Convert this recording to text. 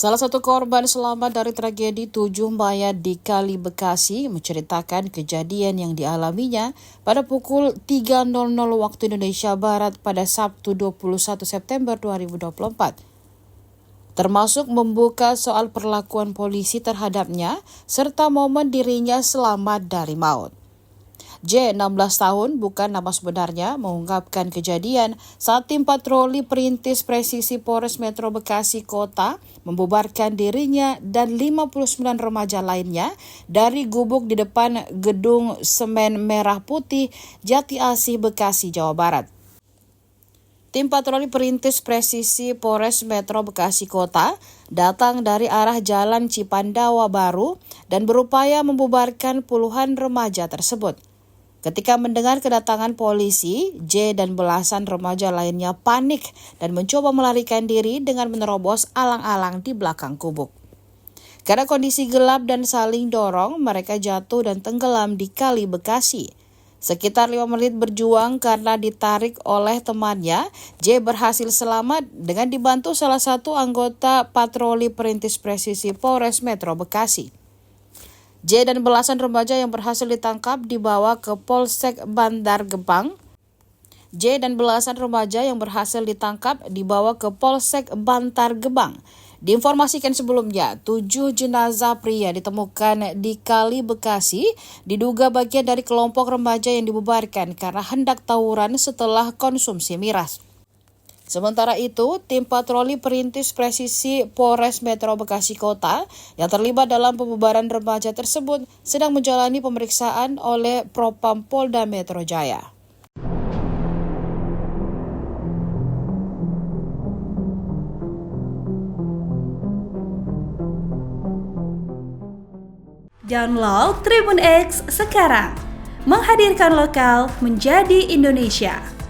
Salah satu korban selamat dari tragedi 7 mayat di Kali Bekasi menceritakan kejadian yang dialaminya pada pukul 3.00 waktu Indonesia Barat pada Sabtu 21 September 2024. Termasuk membuka soal perlakuan polisi terhadapnya serta momen dirinya selamat dari maut. J, 16 tahun, bukan nama sebenarnya, mengungkapkan kejadian saat tim patroli perintis presisi Polres Metro Bekasi Kota membubarkan dirinya dan 59 remaja lainnya dari gubuk di depan gedung semen merah putih Jati Asih Bekasi, Jawa Barat. Tim patroli perintis presisi Polres Metro Bekasi Kota datang dari arah Jalan Cipandawa Baru dan berupaya membubarkan puluhan remaja tersebut. Ketika mendengar kedatangan polisi, J dan belasan remaja lainnya panik dan mencoba melarikan diri dengan menerobos alang-alang di belakang gubuk. Karena kondisi gelap dan saling dorong, mereka jatuh dan tenggelam di Kali Bekasi. Sekitar 5 menit berjuang karena ditarik oleh temannya, J berhasil selamat dengan dibantu salah satu anggota patroli perintis presisi Polres Metro Bekasi. J dan belasan remaja yang berhasil ditangkap dibawa ke Polsek Bantar Gebang. Diinformasikan sebelumnya, 7 jenazah pria ditemukan di Kali Bekasi, diduga bagian dari kelompok remaja yang dibubarkan karena hendak tawuran setelah konsumsi miras. Sementara itu, tim patroli perintis presisi Polres Metro Bekasi Kota yang terlibat dalam pembubaran remaja tersebut sedang menjalani pemeriksaan oleh Propam Polda Metro Jaya. Download Tribun X sekarang, menghadirkan lokal menjadi Indonesia.